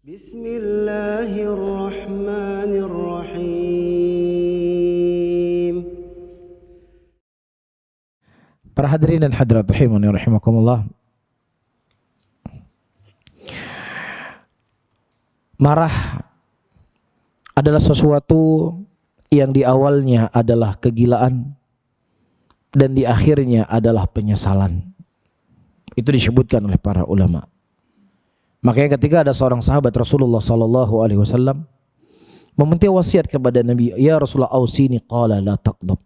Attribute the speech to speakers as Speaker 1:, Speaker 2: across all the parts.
Speaker 1: Bismillahirrahmanirrahim.
Speaker 2: Para hadirin dan hadirat rahimani rahimakumullah. Marah adalah sesuatu yang di awalnya adalah kegilaan dan di akhirnya adalah penyesalan. Itu disebutkan oleh para ulama. Makanya ketika ada seorang sahabat Rasulullah sallallahu alaihi wasallam meminta wasiat kepada Nabi, "Ya Rasulullah, ausini," qala la taghdab.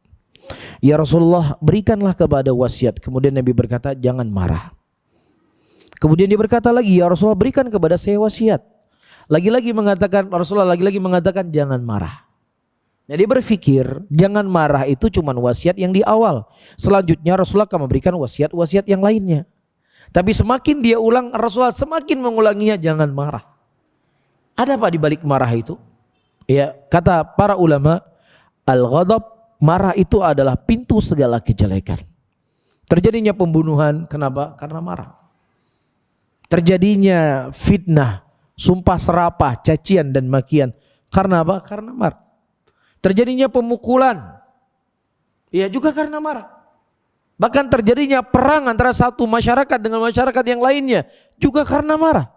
Speaker 2: Ya Rasulullah, berikanlah kepada wasiat. Kemudian Nabi berkata, jangan marah. Kemudian dia berkata lagi, ya Rasulullah, berikan kepada saya wasiat. Rasulullah lagi-lagi mengatakan jangan marah. Nah, dia berpikir jangan marah itu cuma wasiat yang di awal. Selanjutnya Rasulullah akan memberikan wasiat-wasiat yang lainnya. Tapi semakin dia ulang, Rasulullah semakin mengulanginya, jangan marah. Ada apa di balik marah itu? Ya, kata para ulama, al-ghadab, marah itu adalah pintu segala kejelekan. Terjadinya pembunuhan, kenapa? Karena marah. Terjadinya fitnah, sumpah serapah, cacian dan makian, karena apa? Karena marah. Terjadinya pemukulan, ya juga karena marah. Bahkan terjadinya perang antara satu masyarakat dengan masyarakat yang lainnya juga karena marah.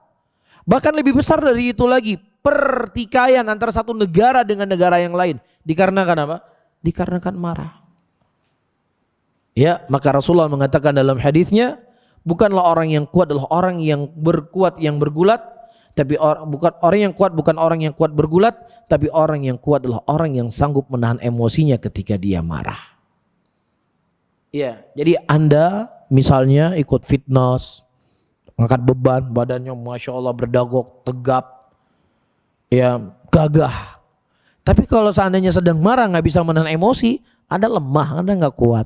Speaker 2: Bahkan lebih besar dari itu lagi, pertikaian antara satu negara dengan negara yang lain dikarenakan apa? Dikarenakan marah. Ya, maka Rasulullah mengatakan dalam hadisnya, bukanlah orang yang kuat adalah orang yang berkuat yang bergulat, tapi bukan orang yang kuat bergulat, tapi orang yang kuat adalah orang yang sanggup menahan emosinya ketika dia marah. Ya, jadi Anda misalnya ikut fitness, angkat beban, badannya masya Allah berdagok, tegap, ya gagah. Tapi kalau seandainya sedang marah nggak bisa menahan emosi, Anda lemah, Anda nggak kuat.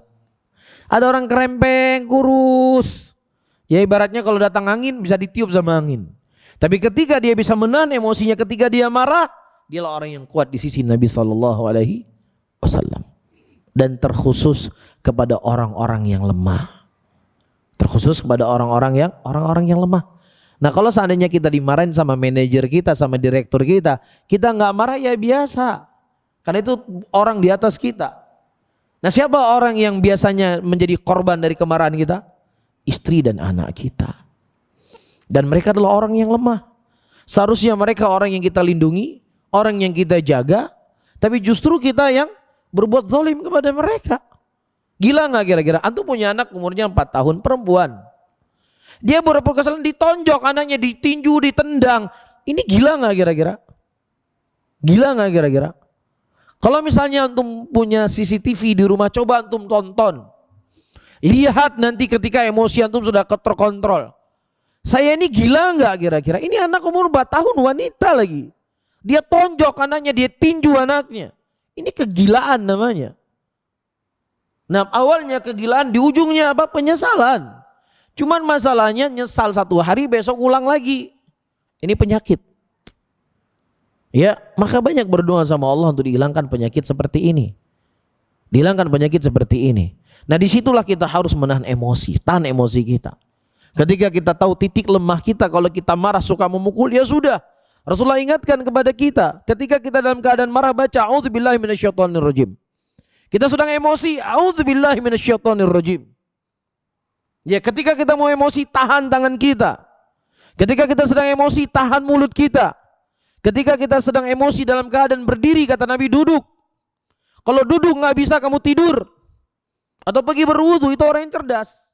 Speaker 2: Ada orang kerempeng, kurus, ya ibaratnya kalau datang angin bisa ditiup sama angin. Tapi ketika dia bisa menahan emosinya ketika dia marah, dialah orang yang kuat di sisi Nabi Sallallahu Alaihi Wasallam. Dan terkhusus kepada orang-orang yang lemah. Terkhusus kepada orang-orang yang lemah. Nah, kalau seandainya kita dimarahin sama manajer kita, sama direktur kita nggak marah ya biasa. Karena itu orang di atas kita. Nah, siapa orang yang biasanya menjadi korban dari kemarahan kita? Istri dan anak kita. Dan mereka adalah orang yang lemah. Seharusnya mereka orang yang kita lindungi, orang yang kita jaga, tapi justru kita yang berbuat zalim kepada mereka. Gila nggak kira-kira? Antum punya anak umurnya 4 tahun, perempuan. Dia berbuat kesalahan, ditonjok anaknya, ditinju, ditendang. Ini gila nggak kira-kira? Gila nggak kira-kira? Kalau misalnya antum punya CCTV di rumah, coba antum tonton. Lihat nanti ketika emosi antum sudah terkontrol. Saya ini gila nggak kira-kira? Ini anak umur 4 tahun, wanita lagi. Dia tonjok anaknya, dia tinju anaknya. Ini kegilaan namanya. Nah, awalnya kegilaan, di ujungnya apa? Penyesalan. Cuman masalahnya nyesal 1 hari, besok ulang lagi. Ini penyakit. Ya, maka banyak berdoa sama Allah untuk dihilangkan penyakit seperti ini. Dihilangkan penyakit seperti ini. Nah, disitulah kita harus menahan emosi, tahan emosi kita. Ketika kita tahu titik lemah kita, kalau kita marah suka memukul, ya sudah. Rasulullah ingatkan kepada kita, ketika kita dalam keadaan marah, baca a'udzubillahi minasyaitonirrajim. Kita sedang emosi, a'udzubillahi minasyaitonirrajim. Ya, ketika kita mau emosi, tahan tangan kita. Ketika kita sedang emosi, tahan mulut kita. Ketika kita sedang emosi dalam keadaan berdiri, kata Nabi, duduk. Kalau duduk nggak bisa, kamu tidur atau pergi berwudu, itu orang yang cerdas.